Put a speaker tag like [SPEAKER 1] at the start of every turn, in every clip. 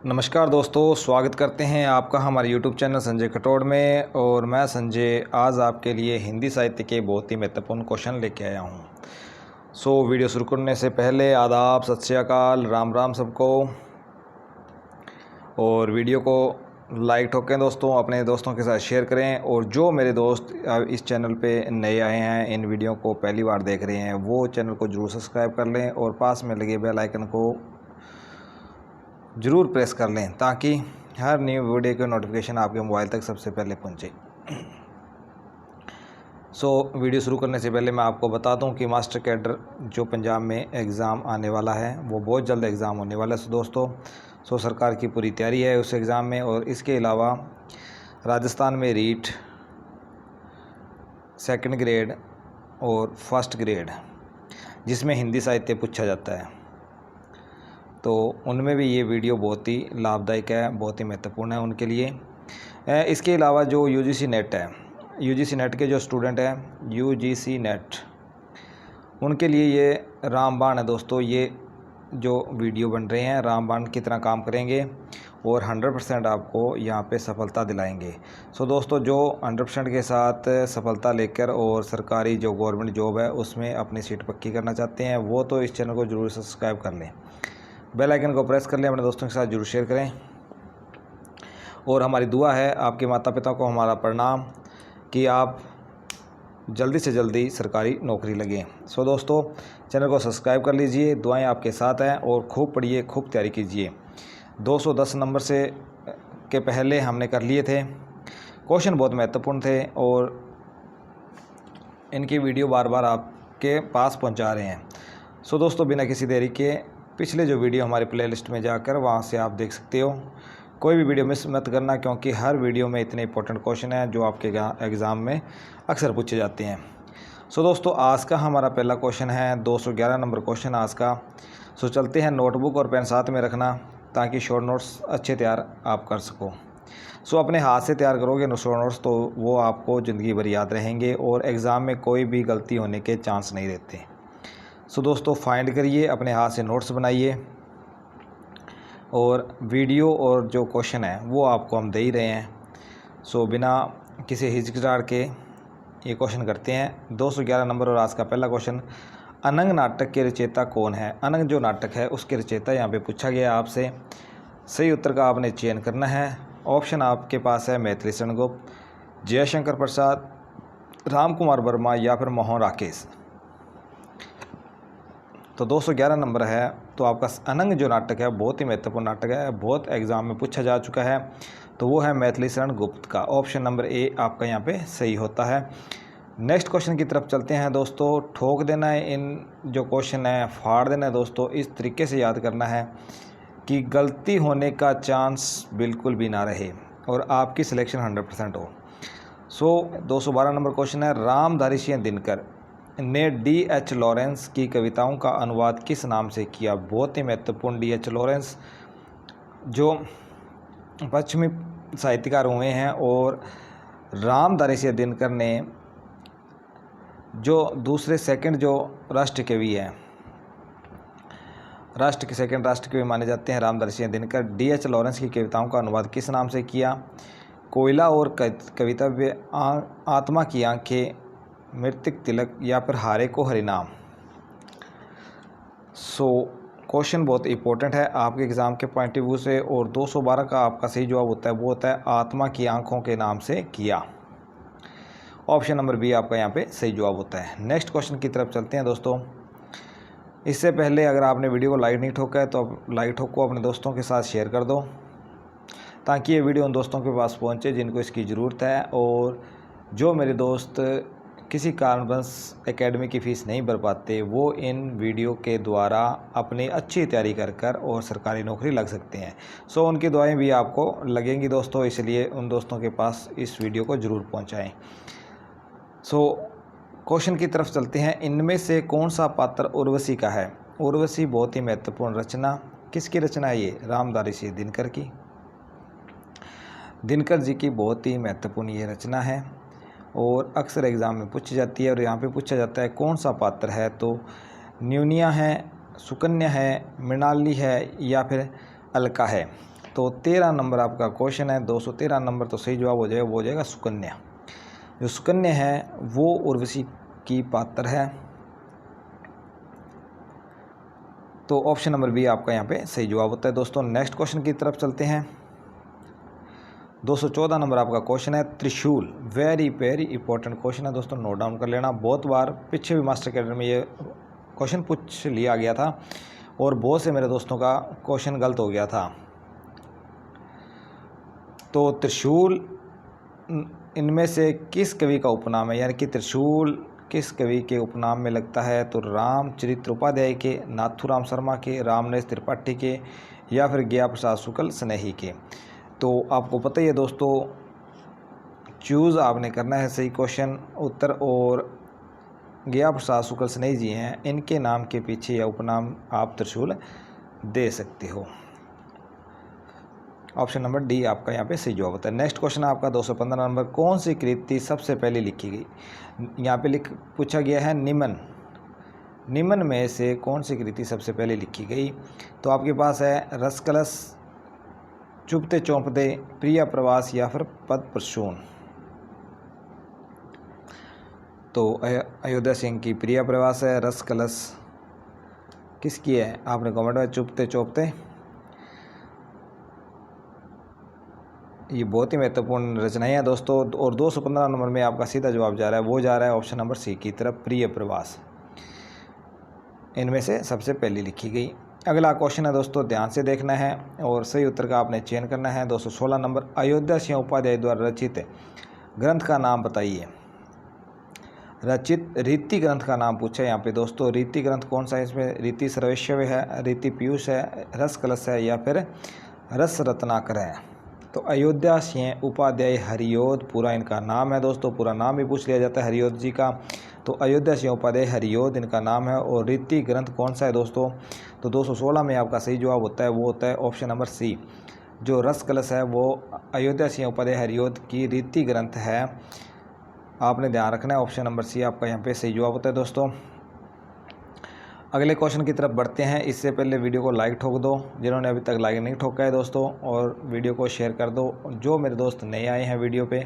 [SPEAKER 1] नमस्कार दोस्तों, स्वागत करते हैं आपका हमारे YouTube चैनल संजय खटोड़ में। और मैं संजय आज आपके लिए हिंदी साहित्य के बहुत ही महत्वपूर्ण क्वेश्चन लेके आया हूं। वीडियो शुरू करने से पहले आदाब, सत श्री अकाल, राम राम सबको। और वीडियो को लाइक ठोकें दोस्तों, अपने दोस्तों के साथ शेयर करें। और जो मेरे दोस्त इस चैनल पे नए आए हैं, इन वीडियो को पहली बार देख रहे हैं, वो चैनल को ज़रूर सब्सक्राइब कर लें और पास में लगे बेल आइकन को ज़रूर प्रेस कर लें ताकि हर न्यू वीडियो की नोटिफिकेशन आपके मोबाइल तक सबसे पहले पहुंचे। वीडियो शुरू करने से पहले मैं आपको बता दूं कि मास्टर कैडर जो पंजाब में एग्ज़ाम आने वाला है वो बहुत जल्द एग्ज़ाम होने वाला है दोस्तों। सरकार की पूरी तैयारी है उस एग्ज़ाम में। और इसके अलावा राजस्थान में रीट, सेकंड ग्रेड और फर्स्ट ग्रेड जिसमें हिंदी साहित्य पूछा जाता है, तो उनमें भी ये वीडियो बहुत ही लाभदायक है, बहुत ही महत्वपूर्ण है उनके लिए। इसके अलावा जो यूजीसी नेट है, यूजीसी नेट के जो स्टूडेंट हैं, यूजीसी नेट, उनके लिए ये रामबाण है दोस्तों। ये जो वीडियो बन रहे हैं रामबाण की तरह काम करेंगे और 100% आपको यहाँ पे सफलता दिलाएंगे। दोस्तों, जो 100% के साथ सफलता लेकर और सरकारी जो गवर्नमेंट जॉब है उसमें अपनी सीट पक्की करना चाहते हैं, वो तो इस चैनल को ज़रूर सब्सक्राइब कर लें, बेल आइकन को प्रेस कर लें, अपने दोस्तों के साथ जरूर शेयर करें। और हमारी दुआ है आपके माता पिता को हमारा प्रणाम कि आप जल्दी से जल्दी सरकारी नौकरी लगें। दोस्तों, चैनल को सब्सक्राइब कर लीजिए, दुआएं आपके साथ हैं और खूब पढ़िए, खूब तैयारी कीजिए। 210 नंबर से के पहले हमने कर लिए थे, क्वेश्चन बहुत महत्वपूर्ण थे और इनकी वीडियो बार बार आपके पास पहुंचा रहे हैं। दोस्तों, बिना किसी देरी के पिछले जो वीडियो हमारे प्लेलिस्ट में जाकर वहां से आप देख सकते हो। कोई भी वीडियो मिस मत करना, क्योंकि हर वीडियो में इतने इंपॉर्टेंट क्वेश्चन हैं जो आपके एग्ज़ाम में अक्सर पूछे जाते हैं। दोस्तों, आज का हमारा पहला क्वेश्चन है 211 नंबर क्वेश्चन आज का। चलते हैं, नोटबुक और पेन साथ में रखना ताकि शॉर्ट नोट्स अच्छे तैयार आप कर सको। अपने हाथ से तैयार करोगे शॉर्ट नोट्स तो वो आपको ज़िंदगी भर याद रहेंगे और एग्ज़ाम में कोई भी गलती होने के चांस नहीं रहते। दोस्तों, फाइंड करिए, अपने हाथ से नोट्स बनाइए और वीडियो और जो क्वेश्चन है वो आपको हम दे ही रहे हैं। बिना किसी हिचकिचाहट के ये क्वेश्चन करते हैं। 211 नंबर और आज का पहला क्वेश्चन, अनंग नाटक के रचयिता कौन है? अनंग जो नाटक है उसके रचयिता यहाँ पे पूछा गया आपसे। सही उत्तर का आपने चयन करना है। ऑप्शन आपके पास है मैथिली शरण गुप्त, जयशंकर प्रसाद, राम कुमार वर्मा या फिर मोहन राकेश। तो 211 नंबर है। तो आपका अनंग जो नाटक है बहुत ही महत्वपूर्ण नाटक है, बहुत एग्ज़ाम में पूछा जा चुका है, तो वो है मैथिली शरण गुप्त का। ऑप्शन नंबर ए आपका यहाँ पे सही होता है। नेक्स्ट क्वेश्चन की तरफ चलते हैं दोस्तों। ठोक देना है, इन जो क्वेश्चन है फाड़ देना है दोस्तों। इस तरीके से याद करना है कि गलती होने का चांस बिल्कुल भी ना रहे और आपकी सिलेक्शन 100% हो। 212 नंबर क्वेश्चन है, रामधारी सिंह दिनकर ने D.H. लॉरेंस की कविताओं का अनुवाद किस नाम से किया? बहुत ही महत्वपूर्ण। D.H. लॉरेंस जो पश्चिमी साहित्यकार हुए हैं और रामधारी सिंह दिनकर ने जो दूसरे सेकंड जो राष्ट्रकवि हैं, सेकंड राष्ट्रकवि माने जाते हैं रामधारी सिंह दिनकर। D.H. लॉरेंस की कविताओं का अनुवाद किस नाम से किया? कोयला और कवितव्य, आत्मा की आंखें, मृतिक तिलक या फिर हारे को हरिनाम। क्वेश्चन बहुत इंपॉर्टेंट है आपके एग्ज़ाम के पॉइंट ऑफ व्यू से। और 212 का आपका सही जवाब होता है, वो होता है आत्मा की आंखों के नाम से किया। ऑप्शन नंबर बी आपका यहाँ पे सही जवाब होता है। नेक्स्ट क्वेश्चन की तरफ चलते हैं दोस्तों। इससे पहले अगर आपने वीडियो को लाइक नहीं ठोका है तो आप लाइक ठोको, अपने दोस्तों के साथ शेयर कर दो ताकि ये वीडियो उन दोस्तों के पास पहुँचे जिनको इसकी ज़रूरत है। और जो मेरे दोस्त किसी कारणवश एकेडमी की फ़ीस नहीं भर पाते, वो इन वीडियो के द्वारा अपनी अच्छी तैयारी कर और सरकारी नौकरी लग सकते हैं। उनकी दुआएं भी आपको लगेंगी दोस्तों, इसलिए उन दोस्तों के पास इस वीडियो को ज़रूर पहुंचाएं। क्वेश्चन की तरफ चलते हैं। इनमें से कौन सा पात्र उर्वशी का है? उर्वशी बहुत ही महत्वपूर्ण रचना, किसकी रचना है ये? रामधारी सिंह दिनकर की। दिनकर जी की बहुत ही महत्वपूर्ण ये रचना है और अक्सर एग्ज़ाम में पूछी जाती है। और यहाँ पे पूछा जाता है कौन सा पात्र है, तो न्यूनिया है, सुकन्या है, मृणाली है या फिर अलका है। तो 13 नंबर आपका क्वेश्चन है। 213 नंबर तो सही जवाब हो जाएगा, वो हो जाएगा सुकन्या। जो सुकन्या है वो उर्वशी की पात्र है। तो ऑप्शन नंबर बी आपका यहाँ पे सही जवाब होता है दोस्तों। नेक्स्ट क्वेश्चन की तरफ चलते हैं। 214 नंबर आपका क्वेश्चन है त्रिशूल। वेरी वेरी इंपॉर्टेंट क्वेश्चन है दोस्तों, नोट डाउन कर लेना। बहुत बार पीछे भी मास्टर कैडर में ये क्वेश्चन पूछ लिया गया था और बहुत से मेरे दोस्तों का क्वेश्चन गलत हो गया था। तो त्रिशूल इनमें से किस कवि का उपनाम है, यानी कि त्रिशूल किस कवि के उपनाम में लगता है? तो रामचरित्र उपाध्याय के, नाथूराम शर्मा के, रामनेश त्रिपाठी के, या फिर गया प्रसाद शुक्ल स्नेही के। तो आपको पता ही है दोस्तों, चूज़ आपने करना है सही क्वेश्चन उत्तर। और गया प्रसाद शुक्ल स्नेही जी हैं, इनके नाम के पीछे या उपनाम आप त्रिशूल दे सकते हो। ऑप्शन नंबर डी आपका यहाँ पे सही जवाब होता है। नेक्स्ट क्वेश्चन है आपका 215 नंबर। कौन सी कृति सबसे पहले लिखी गई? यहाँ पे पूछा गया है निम्न में से कौन सी कृति सबसे पहले लिखी गई? तो आपके पास है रसकलश, चुपते चौंपते, प्रिया प्रवास, या फिर पद प्रसून। तो अयोध्या सिंह की प्रिया प्रवास है। रसकलश किसकी है? आपने कमेंट में चुपते चौपते। ये बहुत ही महत्वपूर्ण रचनाएं हैं दोस्तों। और 215 नंबर में आपका सीधा जवाब जा रहा है, वो जा रहा है ऑप्शन नंबर सी की तरफ, प्रिय प्रवास। इनमें से सबसे पहले लिखी गई। अगला क्वेश्चन है दोस्तों, ध्यान से देखना है और सही उत्तर का आपने चयन करना है। 216 नंबर। अयोध्या सिंह उपाध्याय द्वारा रचित ग्रंथ का नाम बताइए। रचित रीति ग्रंथ का नाम पूछा है यहाँ पे दोस्तों। रीति ग्रंथ कौन सा है? इसमें रीति सर्वेश्वर है, रीति पीयूष है, रस कलश है, या फिर रस रत्नाकर है। तो अयोध्या सिंह उपाध्याय हरियोध पूरा इनका नाम है दोस्तों। पूरा नाम भी पूछ लिया जाता है हरियोध जी का। तो अयोध्या सिंह उपाध्याय हरियोध इनका नाम है। और रीति ग्रंथ कौन सा है दोस्तों? तो 216 में आपका सही जवाब होता है, वो होता है ऑप्शन नंबर सी। जो रस कलश है वो अयोध्या सिंह उपाध्याय हरियोध की रीति ग्रंथ है। आपने ध्यान रखना है, ऑप्शन नंबर सी आपका यहाँ पे सही जवाब होता है दोस्तों। अगले क्वेश्चन की तरफ बढ़ते हैं। इससे पहले वीडियो को लाइक ठोक दो, जिन्होंने अभी तक लाइक नहीं ठोका है दोस्तों, और वीडियो को शेयर कर दो। जो मेरे दोस्त नए आए हैं वीडियो पे,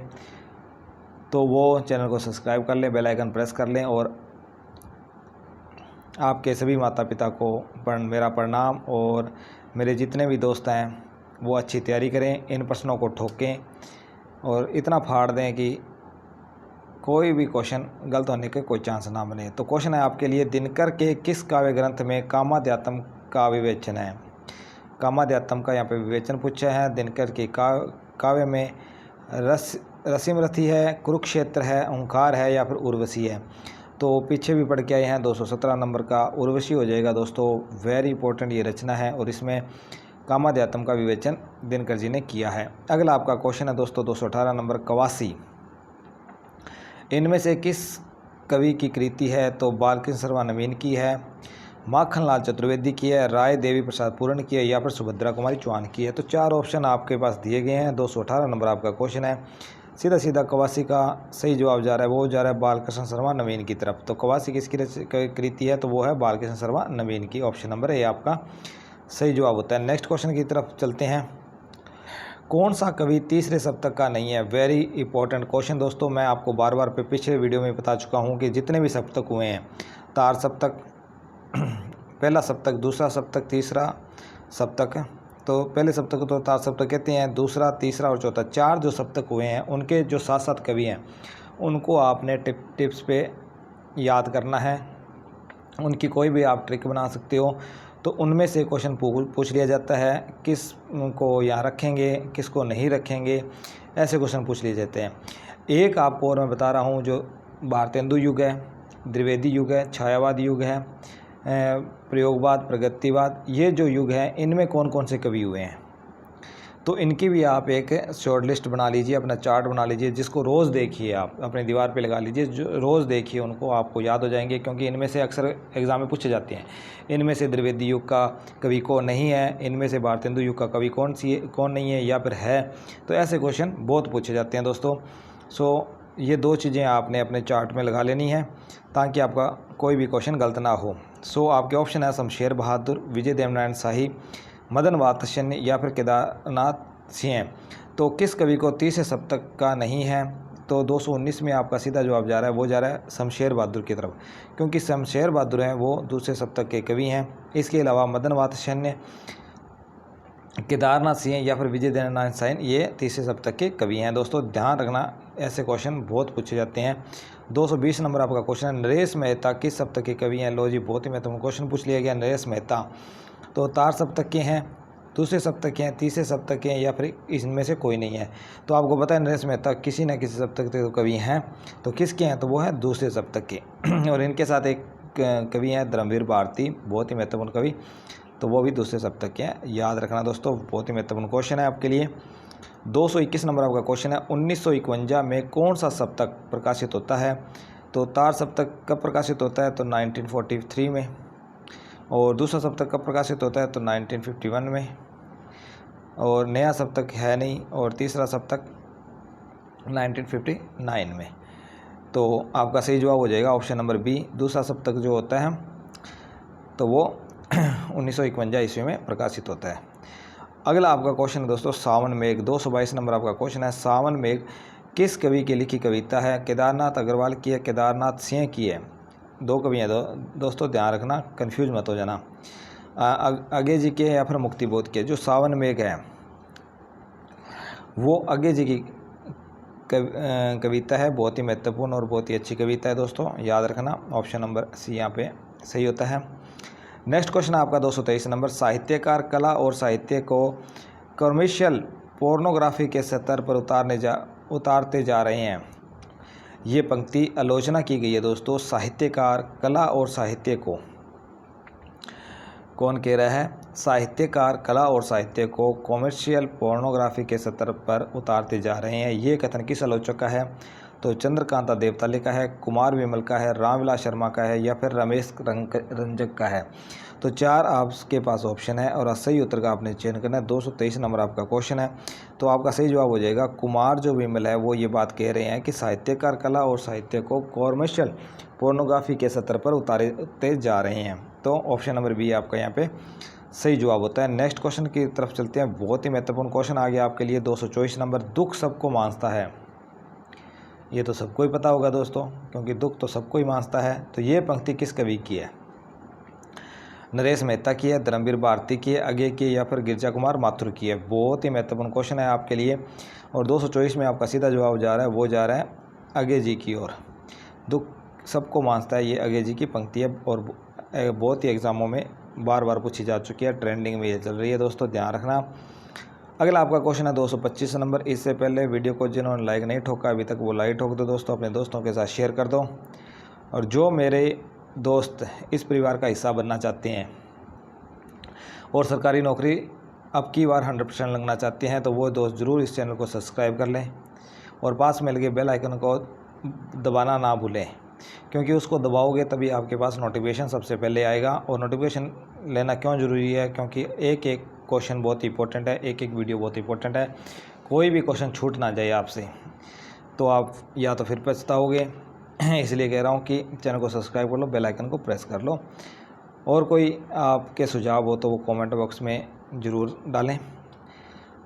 [SPEAKER 1] तो वो चैनल को सब्सक्राइब कर लें, बेल आइकन प्रेस कर लें। और आपके सभी माता पिता को मेरा प्रणाम, और मेरे जितने भी दोस्त हैं वो अच्छी तैयारी करें, इन प्रश्नों को ठोकें और इतना फाड़ दें कि कोई भी क्वेश्चन गलत होने के कोई चांस ना बने। तो क्वेश्चन है आपके लिए, दिनकर के किस काव्य ग्रंथ में कामाध्यात्म का विवेचन है? कामाध्यात्म का यहाँ पे विवेचन पूछा है। दिनकर के काव्य में रसिमरथी है, कुरुक्षेत्र है, ओंकार है, या फिर उर्वशी है। तो पीछे भी पढ़ के आए हैं, 217 नंबर का उर्वशी हो जाएगा दोस्तों। वेरी इंपॉर्टेंट ये रचना है और इसमें कामाध्यात्म का विवेचन दिनकर जी ने किया है। अगला आपका क्वेश्चन है दोस्तों 218 नंबर, कवासी। इनमें से किस कवि की कृति है? तो बालकृष्ण शर्मा नवीन की है, माखनलाल चतुर्वेदी की है, राय देवी प्रसाद पूर्ण की है, या फिर सुभद्रा कुमारी चौहान की है। तो चार ऑप्शन आपके पास दिए गए हैं। 218 नंबर आपका क्वेश्चन है। सीधा सीधा कवासी का सही जवाब जा रहा है, वो जा रहा है बालकृष्ण शर्मा नवीन की तरफ। तो कवासी किसकी कृति है? तो वो है बालकृष्ण शर्मा नवीन की। ऑप्शन नंबर ए आपका सही जवाब होता है। नेक्स्ट क्वेश्चन की तरफ चलते हैं। कौन सा कवि तीसरे सप्तक का नहीं है? वेरी इंपॉर्टेंट क्वेश्चन दोस्तों। मैं आपको बार बार पिछले वीडियो में बता चुका हूं कि जितने भी सप्तक हुए हैं, तार सप्तक, पहला सप्तक, दूसरा सप्तक, तीसरा सप्तक, तो पहले सप्तक को तो तार सप्तक कहते हैं, दूसरा, तीसरा और चौथा, चार जो सप्तक हुए हैं उनके जो 7-7 कवि हैं उनको आपने टिप्स पे याद करना है। उनकी कोई भी आप ट्रिक बना सकते हो। तो उनमें से क्वेश्चन पूछ लिया जाता है, किस को यहाँ रखेंगे, किसको नहीं रखेंगे, ऐसे क्वेश्चन पूछ लिए जाते हैं। एक आपको और मैं बता रहा हूँ, जो भारतेंदु युग है, द्विवेदी युग है, छायावाद युग है, प्रयोगवाद, प्रगतिवाद, ये जो युग हैं इनमें कौन कौन से कवि हुए हैं। तो इनकी भी आप एक शॉर्ट लिस्ट बना लीजिए, अपना चार्ट बना लीजिए, जिसको रोज़ देखिए, आप अपने दीवार पे लगा लीजिए, जो रोज़ देखिए उनको आपको याद हो जाएंगे, क्योंकि इनमें से अक्सर एग्ज़ाम में पूछे जाते हैं। इनमें से द्विवेदी युग का कवि कौन नहीं है, इनमें से भारतेंदु युग का कवि कौन नहीं है, या फिर है। तो ऐसे क्वेश्चन बहुत पूछे जाते हैं दोस्तों। सो ये दो चीज़ें आपने अपने चार्ट में लगा लेनी है ताकि आपका कोई भी क्वेश्चन गलत ना हो। सो आपके ऑप्शन है शमशेर बहादुर, विजय देवनारायण शाही, मदन वात्स्ययन या फिर केदारनाथ सिंह। तो किस कवि को तीसरे सप्तक का नहीं है? तो 219 में आपका सीधा जवाब जा रहा है, वो जा रहा है शमशेर बहादुर की तरफ, क्योंकि शमशेर बहादुर हैं वो दूसरे सप्तक के कवि हैं। इसके अलावा मदन वात्स्ययन, केदारनाथ सिंह या फिर विजय नारायण साइन ये तीसरे सप्तक के कवि हैं। दोस्तों ध्यान रखना, ऐसे क्वेश्चन बहुत पूछे जाते हैं। 220 नंबर आपका क्वेश्चन है, नरेश मेहता किस सप्तक के कवि हैं? लो जी, बहुत ही महत्वपूर्ण क्वेश्चन पूछ लिया गया। नरेश मेहता तो तार सप्तक के हैं, दूसरे सप्तक के हैं, तीसरे सप्तक के हैं, या फिर इनमें से कोई नहीं है। तो आपको पता है नरेश मेहता किसी न किसी सप्तक के कवि हैं, तो किसके हैं? तो वो है दूसरे सप्तक के। और इनके साथ एक कवि हैं धर्मवीर भारती, बहुत ही महत्वपूर्ण कवि, तो वो भी दूसरे सप्तक के हैं। याद रखना दोस्तों, बहुत ही महत्वपूर्ण क्वेश्चन है आपके लिए। 221 नंबर आपका क्वेश्चन है, 1951 में कौन सा सप्तक प्रकाशित होता है? तो तार सप्तक कब प्रकाशित होता है? तो 1943 में। और दूसरा सप्तक कब प्रकाशित होता है? तो 1951 में। और नया सप्तक है नहीं। और तीसरा सप्तक 1959 में। तो आपका सही जवाब हो जाएगा ऑप्शन नंबर बी। दूसरा सप्तक जो होता है तो वो 1951 ईस्वी में प्रकाशित होता है। अगला आपका क्वेश्चन है दोस्तों, सावन मेघ। 222 नंबर आपका क्वेश्चन है, सावन मेघ किस कवि की लिखी कविता है? केदारनाथ अग्रवाल की है, केदारनाथ सिंह की है। दो कवि हैं दोस्तों, ध्यान रखना, कंफ्यूज मत हो जाना। अगे जी के या फिर मुक्तिबोध के। जो सावन मेघ है वो अगे जी की कविता है, बहुत ही महत्वपूर्ण और बहुत ही अच्छी कविता है दोस्तों, याद रखना। ऑप्शन नंबर सी यहाँ पे सही होता है। नेक्स्ट क्वेश्चन है आपका 223 नंबर, साहित्यकार कला और साहित्य को कमर्शियल पोर्नोग्राफी के स्तर पर उतारते जा रहे हैं। ये पंक्ति आलोचना की गई है दोस्तों। साहित्यकार कला और साहित्य को, कौन कह रहा है? साहित्यकार कला और साहित्य को कमर्शियल पोर्नोग्राफी के स्तर पर उतारते जा रहे हैं। ये कथन किस आलोचक का है? तो चंद्रकांता देवताले का है, कुमार विमल का है, रामविलास शर्मा का है, या फिर रमेश रंजक का है। तो 4 आपके पास ऑप्शन है और सही उत्तर का आपने चयन करना है। 223 नंबर आपका क्वेश्चन है, तो आपका सही जवाब हो जाएगा कुमार जो विमल है वो ये बात कह रहे हैं कि साहित्यकार कला और साहित्य को कमर्शियल पोर्नोग्राफी के स्तर पर उतारते जा रहे हैं। तो ऑप्शन नंबर बी आपका यहाँ पे सही जवाब होता है। नेक्स्ट क्वेश्चन की तरफ चलते हैं, बहुत ही महत्वपूर्ण क्वेश्चन आ गया आपके लिए। 224 नंबर, दुख सबको मांसता है। ये तो सबको ही पता होगा दोस्तों, क्योंकि दुख तो सबको ही मांसता है। तो ये पंक्ति किस कवि की है? नरेश मेहता की है, धर्मवीर भारती की है, अगे की है, या फिर गिरजा कुमार माथुर की है। बहुत ही महत्वपूर्ण क्वेश्चन है आपके लिए। और 224 में आपका सीधा जवाब जा रहा है, वो जा रहा है अगे जी की ओर। दुख सबको मांसता है, ये अगे जी की पंक्ति है और बहुत ही एग्जामों में बार बार पूछी जा चुकी है, ट्रेंडिंग में ये चल रही है दोस्तों, ध्यान रखना। अगला आपका क्वेश्चन है 225 नंबर। इससे पहले वीडियो को जिन्होंने लाइक नहीं ठोका अभी तक, वो लाइक ठोक दो दोस्तों, अपने दोस्तों के साथ शेयर कर दो। और जो मेरे दोस्त इस परिवार का हिस्सा बनना चाहते हैं और सरकारी नौकरी अब की बार 100% लगना चाहते हैं, तो वो दोस्त ज़रूर इस चैनल को सब्सक्राइब कर लें और पास में लगे बेल आइकन को दबाना ना भूलें, क्योंकि उसको दबाओगे तभी आपके पास नोटिफिकेशन सबसे पहले आएगा। और नोटिफिकेशन लेना क्यों ज़रूरी है? क्योंकि एक एक क्वेश्चन बहुत इंपॉर्टेंट है, एक एक वीडियो बहुत इंपॉर्टेंट है। कोई भी क्वेश्चन छूट ना जाए आपसे, तो आप या तो फिर पछताओगे। इसलिए कह रहा हूँ कि चैनल को सब्सक्राइब कर लो, बेल आइकन को प्रेस कर लो। और कोई आपके सुझाव हो तो वो कमेंट बॉक्स में ज़रूर डालें।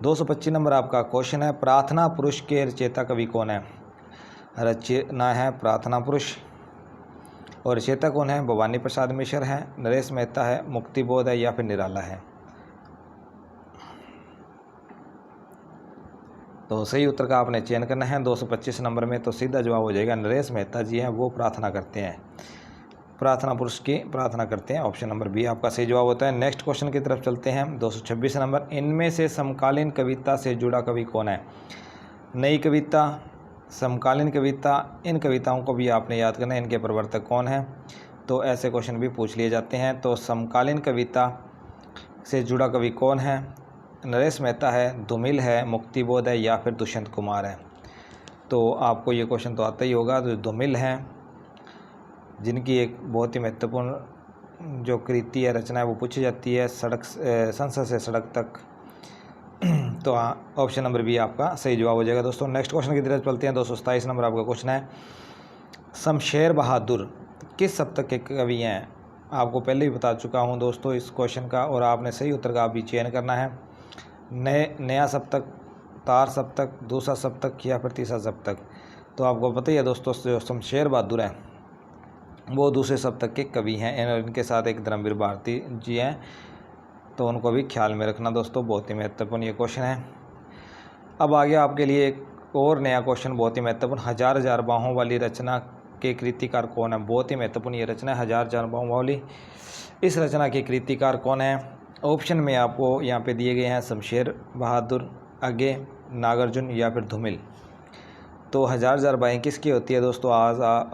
[SPEAKER 1] 225 नंबर आपका क्वेश्चन है, प्रार्थना पुरुष के रचयिता कवि कौन है? रचना है प्रार्थना पुरुष और रचयिता कौन है? भवानी प्रसाद मिश्र है, नरेश मेहता है, मुक्तिबोध है, या फिर निराला है। तो सही उत्तर का आपने चयन करना है 225 नंबर में। तो सीधा जवाब हो जाएगा नरेश मेहता जी हैं, वो प्रार्थना करते हैं, प्रार्थना पुरुष की प्रार्थना करते हैं। ऑप्शन नंबर बी आपका सही जवाब होता है। नेक्स्ट क्वेश्चन की तरफ चलते हैं 226 नंबर, इनमें से समकालीन कविता से जुड़ा कवि कौन है? नई कविता, समकालीन कविता, इन कविताओं को भी आपने याद करना है, इनके प्रवर्तक कौन हैं? तो ऐसे क्वेश्चन भी पूछ लिए जाते हैं। तो समकालीन कविता से जुड़ा कवि कौन है? नरेश मेहता है, धूमिल है, मुक्तिबोध है, या फिर दुष्यंत कुमार है। तो आपको ये क्वेश्चन तो आता ही होगा। तो धूमिल हैं, जिनकी एक बहुत ही महत्वपूर्ण जो कृति है, रचना है, वो पूछी जाती है, संसद से सड़क तक। तो ऑप्शन नंबर बी आपका सही जवाब हो जाएगा दोस्तों। नेक्स्ट क्वेश्चन की तरफ चलते हैं 227 नंबर आपका क्वेश्चन है, शमशेर बहादुर किस सप्तक के कवि हैं? आपको पहले ही बता चुका हूँ दोस्तों इस क्वेश्चन का, और आपने सही उत्तर का भी चयन करना है। नया सप्तक, तार सप्तक, दूसरा सप्तक या फिर तीसरा सप्तक। तो आपको पता ही है दोस्तों, जो शमशेर बहादुर हैं वो दूसरे सप्तक के कवि हैं, इनके साथ एक धर्मवीर भारती जी हैं, तो उनको भी ख्याल में रखना दोस्तों, बहुत ही महत्वपूर्ण ये क्वेश्चन है। अब आ गया आपके लिए एक और नया क्वेश्चन, बहुत ही महत्वपूर्ण। हजार हजार बाहों वाली रचना के कृतिकार कौन है? बहुत ही महत्वपूर्ण ये रचना है, हजार हजार बाहों वाली। इस रचना के कृतिकार कौन है? ऑप्शन में आपको यहाँ पे दिए गए हैं शमशेर बहादुर, अगे, नागार्जुन या फिर धूमिल। तो हजार हजार बाहें किसकी होती है दोस्तों?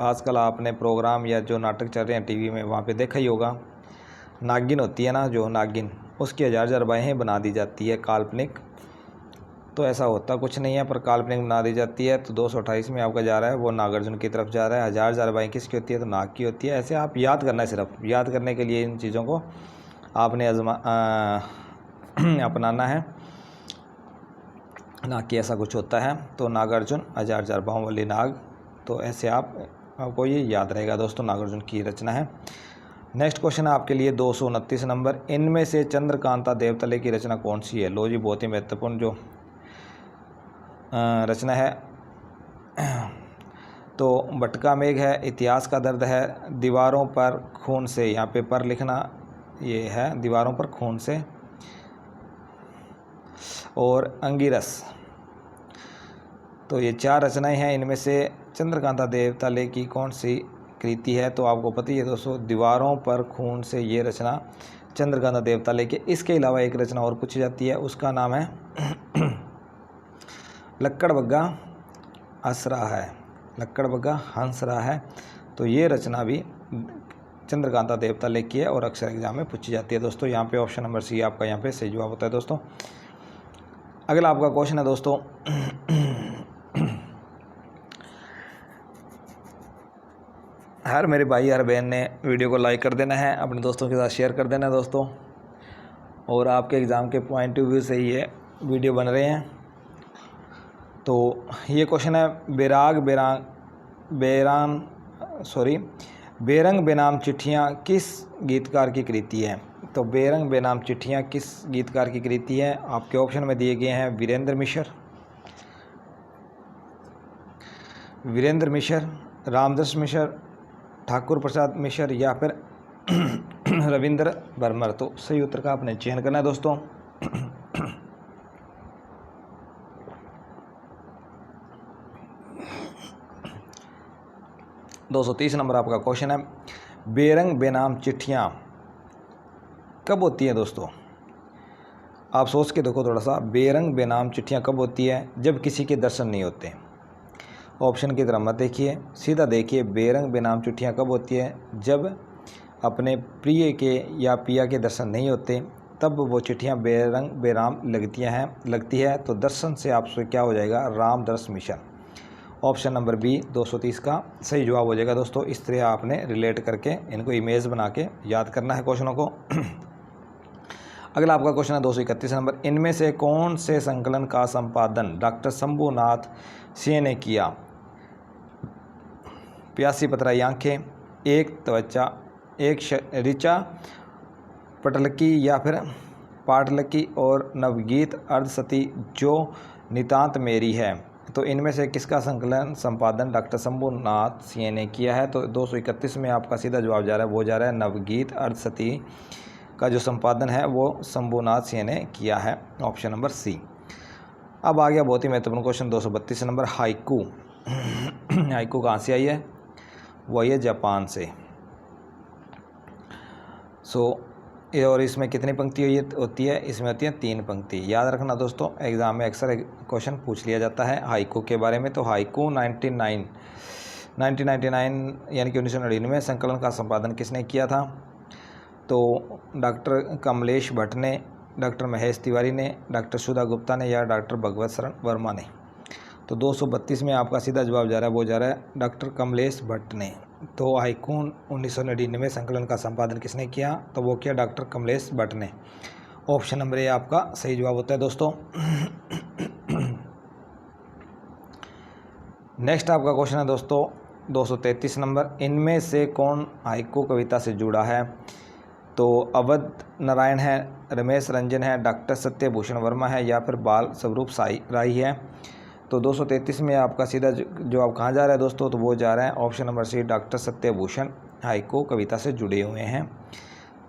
[SPEAKER 1] आजकल आपने प्रोग्राम या जो नाटक चल रहे हैं टीवी में, वहाँ पे देखा ही होगा, नागिन होती है ना, जो नागिन, उसकी हजार हजार बाहें बना दी जाती है काल्पनिक। तो ऐसा होता कुछ नहीं है, पर काल्पनिक बना दी जाती है। तो 228 में आपका जा रहा है वो नागार्जुन की तरफ जा रहा है। हजार हजार बाहें किसकी होती है? तो नाग की होती है। ऐसे आप याद करना है, सिर्फ याद करने के लिए इन चीज़ों को आपने अपनाना है, नाग की ऐसा कुछ होता है। तो नागार्जुन, हजार हजार बाहों वाली नाग, तो ऐसे आपको ये याद रहेगा दोस्तों, नागार्जुन की रचना है। नेक्स्ट क्वेश्चन है आपके लिए 229 नंबर। इनमें से चंद्रकांता देवतले की रचना कौन सी है? लो जी, बहुत ही महत्वपूर्ण जो रचना है। तो भटका मेघ है, इतिहास का दर्द है, दीवारों पर खून से, यहाँ पे पर लिखना ये है, दीवारों पर खून से, और अंगिरस। तो ये 4 रचनाएं हैं। इनमें से चंद्रकांता देवतले की कौन सी कृति है? तो आपको पता ही है दोस्तों, दीवारों पर खून से, ये रचना चंद्रकांता देवतले के। इसके अलावा एक रचना और पूछी जाती है, उसका नाम है लक्कड़ बग्गा हंस रहा है, लक्कड़ बग्गा हंस रहा है। तो ये रचना भी चंद्रकांता देवतले की है और अक्सर एग्जाम में पूछी जाती है दोस्तों। यहाँ पे ऑप्शन नंबर सी आपका यहाँ पे सही जवाब होता है दोस्तों। अगला आपका क्वेश्चन है दोस्तों, हर मेरे भाई हर बहन ने वीडियो को लाइक कर देना है, अपने दोस्तों के साथ शेयर कर देना है दोस्तों, और आपके एग्ज़ाम के पॉइंट ऑफ व्यू से ही ये वीडियो बन रहे हैं। तो ये क्वेश्चन है, बेरंग बेनाम चिट्ठियाँ किस गीतकार की कृति है? तो बेरंग बेनाम चिट्ठियाँ किस गीतकार की कृति है? आपके ऑप्शन में दिए गए हैं वीरेंद्र मिश्र, रामदास मिश्र, ठाकुर प्रसाद मिश्र या फिर रविंद्र बर्मर। तो सही उत्तर का आपने चयन करना है दोस्तों। 230 नंबर आपका क्वेश्चन है, बेरंग बेनाम चिट्ठियाँ कब होती हैं दोस्तों? आप सोच के देखो थोड़ा सा, बेरंग बेनाम चिट्ठियाँ कब होती है? जब किसी के दर्शन नहीं होते। ऑप्शन की तरफ मत देखिए, सीधा देखिए, बेरंग बेनाम चिट्ठियाँ कब होती है? जब अपने प्रिय के या पिया के दर्शन नहीं होते, तब वो चिट्ठियाँ बेरंग बेनाम लगती है। तो दर्शन से आपसे क्या हो जाएगा? राम दर्श मिशन। ऑप्शन नंबर बी 230 का सही जवाब हो जाएगा दोस्तों। इस तरह आपने रिलेट करके इनको इमेज बना के याद करना है क्वेश्चनों को। अगला आपका क्वेश्चन है 231 नंबर। इनमें से कौन से संकलन का संपादन डॉक्टर शंभुनाथ सिंह ने किया? प्यासी पतराई आंखें, एक त्वचा, एक ऋचा, पटलकी या फिर पाटलकी, और नवगीत अर्धसती जो नितांत मेरी है। तो इनमें से किसका संकलन संपादन डॉक्टर शंभुनाथ सिंह ने किया है? तो 231 में आपका सीधा जवाब जा रहा है, वो जा रहा है नवगीत अर्धसती का जो संपादन है वो शंभुनाथ सिंह ने किया है, ऑप्शन नंबर सी। अब आ गया बहुत ही महत्वपूर्ण क्वेश्चन 232 नंबर, हाइकू। हाइकू कहाँ से आई है? वही है जापान से। और इसमें कितनी पंक्ति होती है? इसमें होती है 3 पंक्ति। याद रखना दोस्तों, एग्ज़ाम में अक्सर क्वेश्चन पूछ लिया जाता है हाइकू के बारे में। तो हाइकू 1999 यानी कि 1999 संकलन का संपादन किसने किया था? तो डॉक्टर कमलेश भट्ट ने, डॉक्टर महेश तिवारी ने, डॉक्टर सुधा गुप्ता ने या डॉक्टर भगवत शरण वर्मा ने। तो 232 में आपका सीधा जवाब जा रहा है, वो जा रहा है डॉक्टर कमलेश भट्ट ने। तो हाइकू 1999 संकलन का संपादन किसने किया? तो वो किया डॉक्टर कमलेश भट्ट ने। ऑप्शन नंबर ए आपका सही जवाब होता है दोस्तों। नेक्स्ट आपका क्वेश्चन है दोस्तों 233 नंबर, इनमें से कौन हाइकू कविता से जुड़ा है? तो अवध नारायण है, रमेश रंजन है, डॉक्टर सत्यभूषण वर्मा है या फिर बाल स्वरूप साई राय है। तो 233 में आपका सीधा जवाब कहाँ जा रहा है दोस्तों? तो वो जा रहा है option number C, doctor Satyabhushan haiku कविता से जुड़े हुए हैं।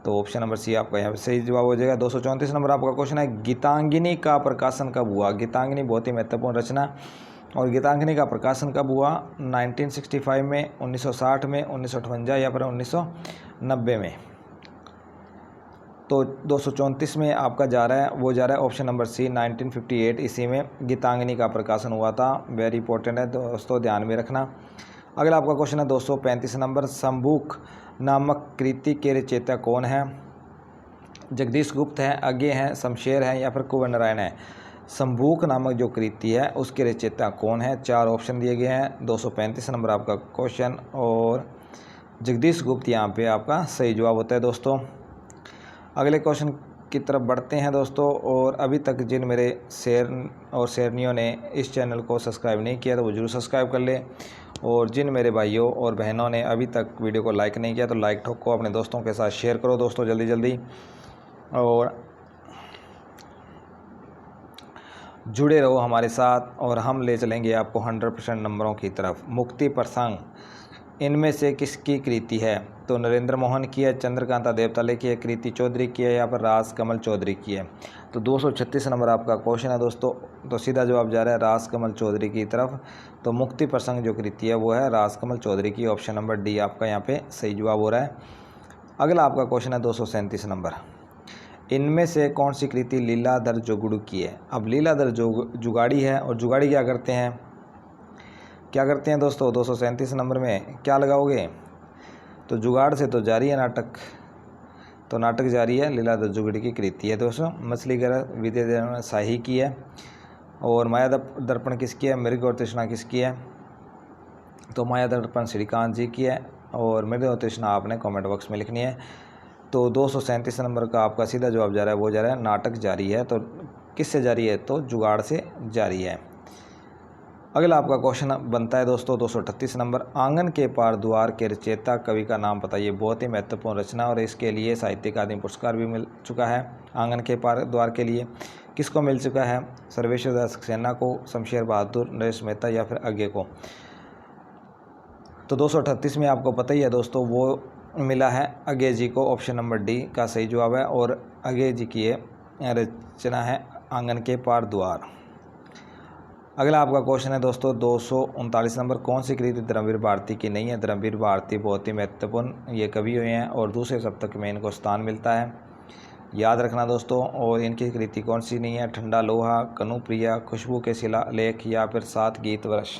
[SPEAKER 1] तो ऑप्शन नंबर सी आपका यहाँ पे सही जवाब हो जाएगा। 234 नंबर आपका क्वेश्चन है, गीतांगिनी का प्रकाशन कब हुआ? गीतांगिनी बहुत ही महत्वपूर्ण रचना, और गीतांगिनी का प्रकाशन कब हुआ? 1965 में, 1960 में, 1958 या फिर 1990 में। तो 234 में आपका जा रहा है, वो जा रहा है ऑप्शन नंबर सी, 1958 इसी में गीतांगिनी का प्रकाशन हुआ था। वेरी इंपॉर्टेंट है दोस्तों, ध्यान में रखना। अगला आपका क्वेश्चन है 235 नंबर, शंभूक नामक कृति के रचयिता कौन है? जगदीश गुप्त हैं, अज्ञे हैं, शमशेर हैं या फिर कुंवर नारायण है। शंभूक नामक जो कृति है उसके रचयिता कौन है? 4 ऑप्शन दिए गए हैं। 235 नंबर आपका क्वेश्चन, और जगदीश गुप्त यहाँ पे आपका सही जवाब होता है दोस्तों। अगले क्वेश्चन की तरफ बढ़ते हैं दोस्तों, और अभी तक जिन मेरे शेर और शेरनियों ने इस चैनल को सब्सक्राइब नहीं किया तो वो जरूर सब्सक्राइब कर ले, और जिन मेरे भाइयों और बहनों ने अभी तक वीडियो को लाइक नहीं किया तो लाइक ठोको, अपने दोस्तों के साथ शेयर करो दोस्तों जल्दी जल्दी, और जुड़े रहो हमारे साथ, और हम ले चलेंगे आपको 100% नंबरों की तरफ। मुक्ति प्रसंग इनमें से किसकी कृति है? तो नरेंद्र मोहन की है, चंद्रकांता देवताले की है, कृति चौधरी की है या फिर रास कमल चौधरी की है। तो 236 नंबर आपका क्वेश्चन है दोस्तों, तो सीधा जवाब जा रहा है रास कमल चौधरी की तरफ। तो मुक्ति प्रसंग जो कृति है वो है रास कमल चौधरी की, ऑप्शन नंबर डी आपका यहाँ पे सही जवाब हो रहा है। अगला आपका क्वेश्चन है 237 नंबर, इनमें से कौन सी कृति लीलाधर जोगड़ू की है? अब लीलाधर जुगाड़ी है, और जुगाड़ी क्या करते हैं दोस्तों? 237 नंबर में क्या लगाओगे? तो जुगाड़ से तो जारी है नाटक, तो नाटक जारी है, लीलाधर जुगाड़ी की कृति है दोस्तों। मछली ग्रह विद्या शाही की है, और माया दर्पण किसकी है? मृग और तृष्णा किसकी है? तो माया दर्पण श्रीकांत जी की है, और मृग और तृष्णा आपने कमेंट बॉक्स में लिखनी है। तो 237 नंबर का आपका सीधा जवाब जा रहा है, वो जा रहा है नाटक जारी है। तो किससे जारी है? तो जुगाड़ से जारी है। अगला आपका क्वेश्चन बनता है दोस्तों 238 नंबर, आंगन के पार द्वार के रचयिता कवि का नाम बताइए। बहुत ही महत्वपूर्ण रचना, और इसके लिए साहित्य अकादमी पुरस्कार भी मिल चुका है। आंगन के पार द्वार के लिए किसको मिल चुका है? सर्वेश्वर दास सक्सेना को, शमशेर बहादुर, नरेश मेहता या फिर अज्ञे को। तो 238 में आपको पता ही है दोस्तों, वो मिला है अज्ञे जी को, ऑप्शन नंबर डी का सही जवाब है। और अज्ञे जी की ये रचना है आंगन के पार द्वार। अगला आपका क्वेश्चन है दोस्तों 239 नंबर, कौन सी कृति धर्मवीर भारती की नहीं है? धर्मवीर भारती बहुत ही महत्वपूर्ण ये कवि हुए हैं, और दूसरे सप्तक में इनको स्थान मिलता है, याद रखना दोस्तों। और इनकी कृति कौन सी नहीं है? ठंडा लोहा, कनुप्रिया, खुशबू के शिलालेख या फिर 7 गीत वर्ष।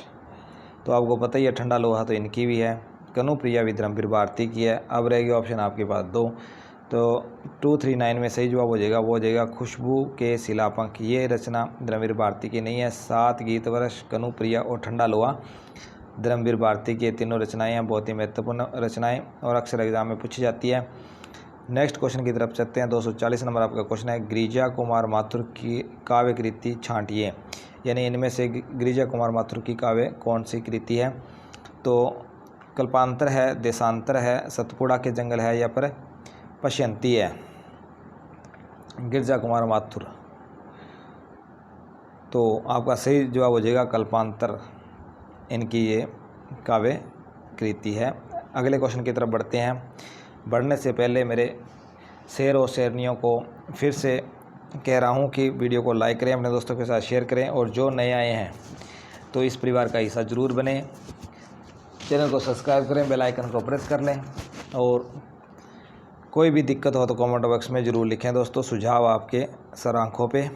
[SPEAKER 1] तो आपको पता ही है ठंडा लोहा तो इनकी भी है, कनुप्रिया भी धर्मवीर भारती की है। अब रहेगी ऑप्शन आपके पास 2, तो 239 में सही जवाब हो जाएगा, वो हो जाएगा खुशबू के शिलापंख। ये रचना धर्मवीर भारती की नहीं है। 7 गीत वर्ष, कनुप्रिया और ठंडा लोहा धर्मवीर भारती की तीनों रचनाएं हैं, बहुत ही महत्वपूर्ण रचनाएं, और अक्सर एग्जाम में पूछी जाती है। नेक्स्ट क्वेश्चन की तरफ चलते हैं। 240 नंबर आपका क्वेश्चन है, गिरिजा कुमार माथुर की काव्य कृति छांटिए, यानी इनमें से गिरिजा कुमार माथुर की काव्य कौन सी कृति है? तो कल्पांतर है, देशांतर है, सतपुड़ा के जंगल है या फिर पश्यंती है। गिरिजा कुमार माथुर, तो आपका सही जवाब हो जाएगा कल्पांतर, इनकी ये काव्य कृति है। अगले क्वेश्चन की तरफ बढ़ते हैं। बढ़ने से पहले मेरे शेर और शेरनियों को फिर से कह रहा हूँ कि वीडियो को लाइक करें, अपने दोस्तों के साथ शेयर करें, और जो नए आए हैं तो इस परिवार का हिस्सा ज़रूर बने। चैनल को सब्सक्राइब करें, बेल आइकन को प्रेस कर लें, और कोई भी दिक्कत हो तो कमेंट बॉक्स में ज़रूर लिखें दोस्तों, सुझाव आपके सर आँखों पे।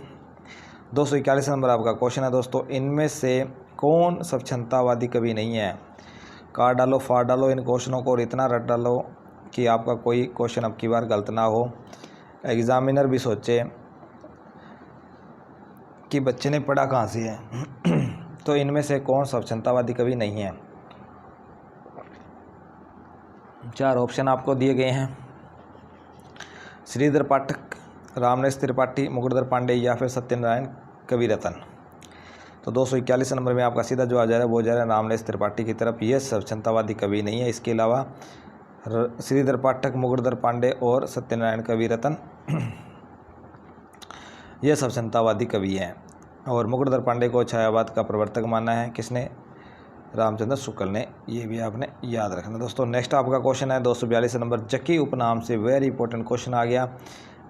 [SPEAKER 1] 241 नंबर आपका क्वेश्चन है दोस्तों, इनमें से कौन स्वच्छंदतावादी कवि नहीं है? काट डालो, फाड़ डालो इन क्वेश्चनों को, और इतना रट डालो कि आपका कोई क्वेश्चन अब की बार गलत ना हो, एग्जामिनर भी सोचे कि बच्चे ने पढ़ा कहाँ से है। तो इनमें से कौन स्वच्छंदतावादी कवि नहीं है? 4 ऑप्शन आपको दिए गए हैं, श्रीधर पाठक, रामनरेश त्रिपाठी, मुकुटधर पांडे या फिर सत्यनारायण कविरत्न। तो 241 नंबर में आपका सीधा जवाब जा रहा है वो जा रहा है रामलेस त्रिपाठी की तरफ। ये स्वच्छंदतावादी कवि नहीं है। इसके अलावा श्रीधर पाठक, मुकुटधर पांडे और सत्यनारायण कविरत्न ये स्वच्छंदतावादी कवि हैं। और मुकुटधर पांडे को छायावाद का प्रवर्तक माना है किसने? रामचंद्र शुक्ल ने। ये भी आपने याद रखना दोस्तों। नेक्स्ट आपका क्वेश्चन है 242 नंबर, जक्की उपनाम से, वेरी इंपॉर्टेंट क्वेश्चन आ गया।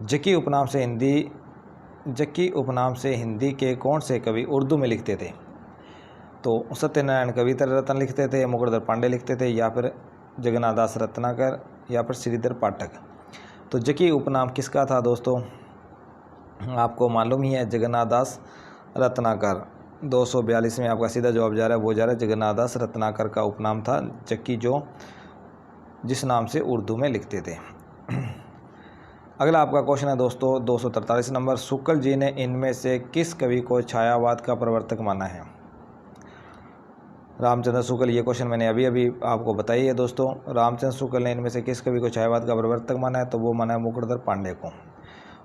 [SPEAKER 1] जक्की उपनाम से हिंदी के कौन से कवि उर्दू में लिखते थे? तो सत्यनारायण कविरत्न लिखते थे, मुकुटधर पांडे लिखते थे, या फिर जगन्नाथ दास रत्नाकर, या फिर श्रीधर पाठक। तो जक्की उपनाम किसका था दोस्तों? आपको मालूम ही है, जगन्नाथ दास रत्नाकर। 242 में आपका सीधा जवाब जा रहा है वो जा रहा है जगन्नाथ दास रत्नाकर का उपनाम था जक्की, जो जिस नाम से उर्दू में लिखते थे। अगला आपका क्वेश्चन है दोस्तों 243 नंबर, शुक्ल जी ने इनमें से किस कवि को छायावाद का प्रवर्तक माना है? रामचंद्र शुक्ल। ये क्वेश्चन मैंने अभी आपको बताई है दोस्तों। रामचंद्र शुक्ल ने इनमें से किस कवि को छायावाद का प्रवर्तक माना है? तो वो माना है मुकुटधर पांडे को।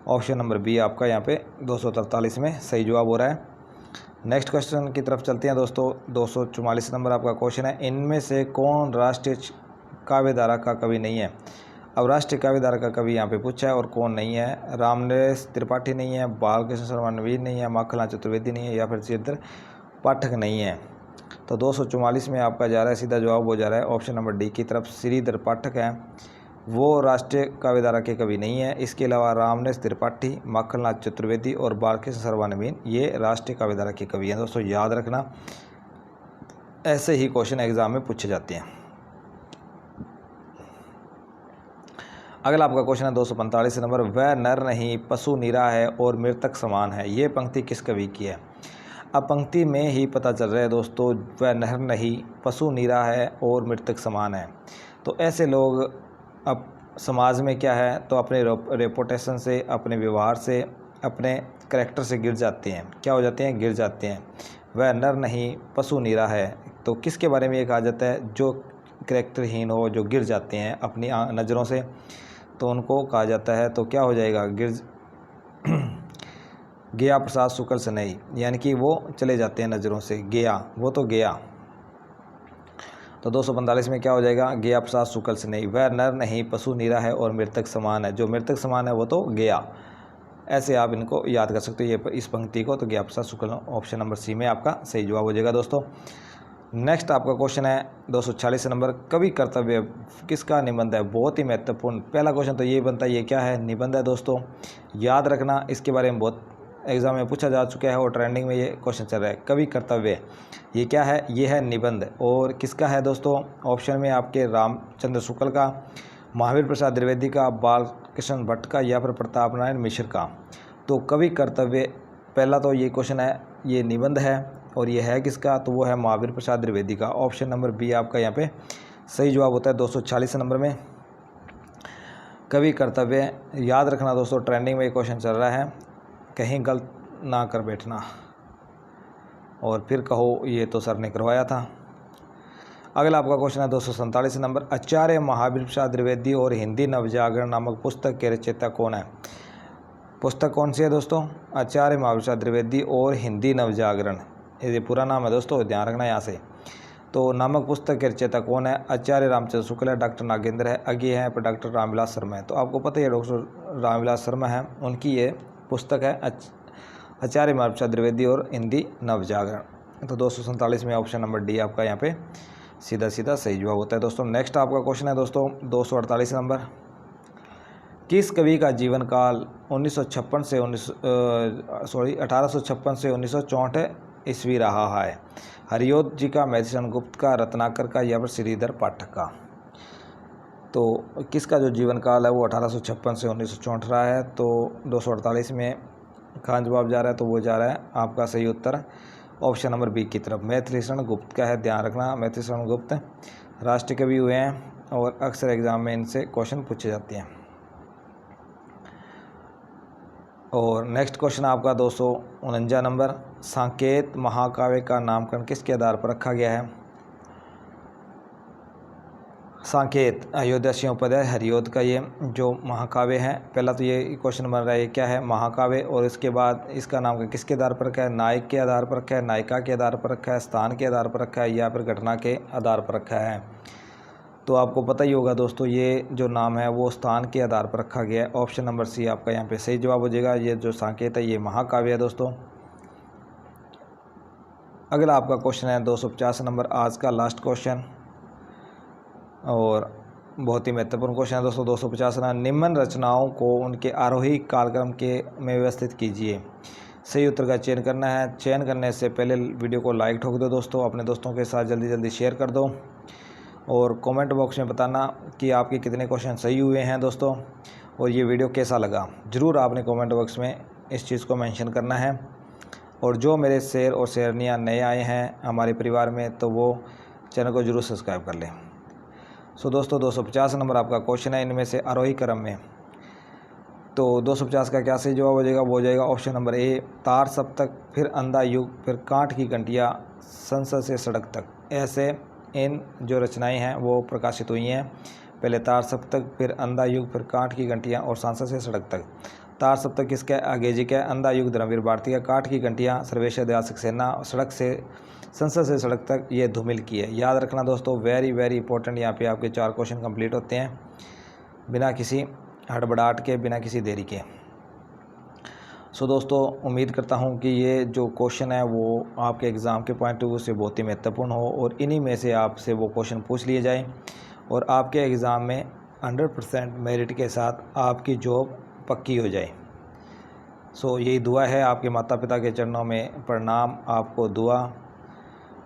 [SPEAKER 1] ऑप्शन नंबर बी आपका यहाँ पे 243 में सही जवाब हो रहा है। नेक्स्ट क्वेश्चन की तरफ चलते हैं दोस्तों। 244 नंबर आपका क्वेश्चन है, इनमें से कौन राष्ट्रीय काव्यधारा का कवि नहीं है? अब राष्ट्रीय काव्यधारा का कवि यहाँ पे पूछा है और कौन नहीं है? रामलेस त्रिपाठी नहीं है, बालकृष्ण शर्मा नवीन नहीं है, माखनलाल चतुर्वेदी नहीं है, या फिर श्रीधर पाठक नहीं है। तो 244 में आपका जा रहा है सीधा जवाब हो जा रहा है ऑप्शन नंबर डी की तरफ, श्रीधर पाठक हैं। वो राष्ट्रीय काव्यधारा के कवि नहीं है। इसके अलावा रामलेस त्रिपाठी, माखनलाल चतुर्वेदी और बालकृष्ण शर्मा नवीन ये राष्ट्रीय काव्यधारा के कवि हैं। दोस्तों याद रखना, ऐसे ही क्वेश्चन एग्जाम में पूछे जाते हैं। अगला आपका क्वेश्चन है 245 नंबर, वह नर नहीं पशु नीरा है और मृतक समान है। ये पंक्ति किस कवि की है? अब पंक्ति में ही पता चल रहा है दोस्तों, वह नर नहीं पशु नीरा है और मृतक समान है। तो ऐसे लोग अब समाज में क्या है, तो अपने रेपुटेशन से, अपने व्यवहार से, अपने करैक्टर से गिर जाते हैं। क्या हो जाते हैं? गिर जाते हैं। वह नर नहीं पशु नीरा है, तो किसके बारे में ये कहा जाता है? जो करैक्टरहीन हो, जो गिर जाते हैं अपनी नज़रों से, तो उनको कहा जाता है। तो क्या हो जाएगा? गया प्रसाद शुक्ल से नहीं, यानी कि वो चले जाते हैं नज़रों से। गया, वो तो गया। तो 245 में क्या हो जाएगा? गया प्रसाद शुक्ल से नहीं, वह नर नहीं पशु नीरा है और मृतक समान है। जो मृतक समान है वो तो गया। ऐसे आप इनको याद कर सकते हो ये इस पंक्ति को। तो गया प्रसाद शुक्ल ऑप्शन नंबर सी में आपका सही जवाब हो जाएगा दोस्तों। नेक्स्ट आपका क्वेश्चन है 246 नंबर, कवि कर्तव्य किसका निबंध है? बहुत ही महत्वपूर्ण पहला क्वेश्चन तो ये बनता है, ये क्या है? निबंध है दोस्तों। याद रखना, इसके बारे में बहुत एग्जाम में पूछा जा चुका है और ट्रेंडिंग में ये क्वेश्चन चल रहा है। कवि कर्तव्य ये क्या है? ये है निबंध। और किसका है दोस्तों? ऑप्शन में आपके रामचंद्र शुक्ल का, महावीर प्रसाद द्विवेदी का, बालकृष्ण भट्ट का, या फिर प्रताप नारायण मिश्र का। तो कवि कर्तव्य पहला तो ये क्वेश्चन है, ये निबंध है और ये है किसका? तो वो है महावीर प्रसाद द्विवेदी का। ऑप्शन नंबर बी आपका यहाँ पे सही जवाब होता है 246 नंबर में। कवि कर्तव्य याद रखना दोस्तों, ट्रेंडिंग में ये क्वेश्चन चल रहा है, कहीं गलत ना कर बैठना और फिर कहो ये तो सर ने करवाया था। अगला आपका क्वेश्चन है 247 नंबर, आचार्य महावीर प्रसाद द्विवेदी और हिंदी नवजागरण नामक पुस्तक के रचयिता कौन है? पुस्तक कौन सी है दोस्तों? आचार्य महावीर प्रसाद द्विवेदी और हिंदी नवजागरण, ये पूरा नाम है दोस्तों, ध्यान रखना यहाँ से। तो नामक पुस्तक के रचयिता कौन है? आचार्य रामचंद्र शुक्ल है, डॉक्टर नागेंद्र है, आगे है डॉक्टर रामविलास शर्मा है। तो आपको पता ही है डॉक्टर रामविलास शर्मा है, उनकी ये पुस्तक है आचार्य महावीर प्रसाद द्विवेदी और हिंदी नवजागरण। तो 247 में ऑप्शन नंबर डी आपका यहाँ पे सीधा सीधा सही जवाब होता है दोस्तों। नेक्स्ट आपका क्वेश्चन है दोस्तों 248 नंबर, किस कवि का जीवन काल 1856 से 1964 ईस्वी रहा है? हरियोत जी का, मैथिलीशरण गुप्त का, रत्नाकर का, या फिर श्रीधर पाठक का। तो किसका जो जीवन काल है वो 1856 से 1964 रहा है। तो 248 में कहाँ जवाब जा रहा है? तो वो जा रहा है आपका सही उत्तर ऑप्शन नंबर बी की तरफ, मैथिलीशरण गुप्त का है। ध्यान रखना, मैथिलीशरण गुप्त राष्ट्रीय कवि हुए हैं और अक्सर एग्जाम में इनसे क्वेश्चन पूछे जाते हैं। और नेक्स्ट क्वेश्चन आपका 249 नंबर, साकेत महाकाव्य का नामकरण किसके आधार पर रखा गया है? सांकेत अयोध्या सिंहोपाध्याय हरिऔध का ये जो महाकाव्य है। पहला तो ये क्वेश्चन बन रहा है, ये क्या है महाकाव्य, और इसके बाद इसका नाम किसके आधार पर रखा है, नायक के आधार पर रखा है, नायिका के आधार पर रखा है, स्थान के आधार पर रखा है, या फिर घटना के आधार पर रखा है। तो आपको पता ही होगा दोस्तों, ये जो नाम है वो स्थान के आधार पर रखा गया है। ऑप्शन नंबर सी आपका यहाँ पे सही जवाब हो जाएगा। ये जो सांकेत है ये महाकाव्य है दोस्तों। अगला आपका क्वेश्चन है 250 नंबर, आज का लास्ट क्वेश्चन, और बहुत ही महत्वपूर्ण क्वेश्चन है दोस्तों। 250 नंबर, निम्न रचनाओं को उनके आरोही कालक्रम के में व्यवस्थित कीजिए। सही उत्तर का चयन करना है। चयन करने से पहले वीडियो को लाइक ठोक दो दोस्तों, अपने दोस्तों के साथ जल्दी जल्दी शेयर कर दो, और कमेंट बॉक्स में बताना कि आपके कितने क्वेश्चन सही हुए हैं दोस्तों, और ये वीडियो कैसा लगा। ज़रूर आपने कमेंट बॉक्स में इस चीज़ को मेंशन करना है। और जो मेरे शेर और शेरनियाँ नए आए हैं हमारे परिवार में, तो वो चैनल को ज़रूर सब्सक्राइब कर लें। सो दोस्तों 250 नंबर आपका क्वेश्चन है, इनमें से आरोही क्रम में। तो 250 का क्या सही जवाब हो जाएगा, वो हो जाएगा ऑप्शन नंबर ए, तार सप्तक, फिर अंधा युग, फिर कांट की घंटियाँ, संसद से सड़क तक। ऐसे इन जो रचनाएं हैं वो प्रकाशित हुई हैं। पहले तार सप्तक, फिर अंधा युग, फिर कांट की घंटियाँ और सांसद से सड़क तक। तार सप्तक किसका है, अंग्रेजी का है। अंधा युग धर्मवीर भारती का। कांट की घंटियाँ सर्वेश ऐतिहासिक सेना। सड़क से संसद से सड़क तक ये धूमिल की है। याद रखना दोस्तों, वेरी वेरी इंपॉर्टेंट। यहाँ पे आपके 4 क्वेश्चन कंप्लीट होते हैं बिना किसी हड़बड़ाहट के, बिना किसी देरी के। सो दोस्तों उम्मीद करता हूँ कि ये जो क्वेश्चन है वो आपके एग्ज़ाम के पॉइंट ऑफ व्यू से बहुत ही महत्वपूर्ण हो, और इन्हीं में से आपसे वो क्वेश्चन पूछ लिए जाए, और आपके एग्ज़ाम में 100% मेरिट के साथ आपकी जॉब पक्की हो जाए। सो यही दुआ है, आपके माता पिता के चरणों में प्रणाम, आपको दुआ।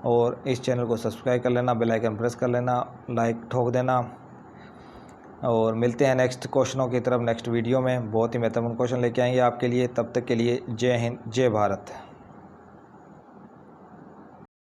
[SPEAKER 1] और इस चैनल को सब्सक्राइब कर लेना, बेल आइकन प्रेस कर लेना, लाइक ठोक देना, और मिलते हैं नेक्स्ट क्वेश्चनों की तरफ नेक्स्ट वीडियो में। बहुत ही महत्वपूर्ण क्वेश्चन लेके आएंगे आपके लिए। तब तक के लिए जय हिंद, जय भारत।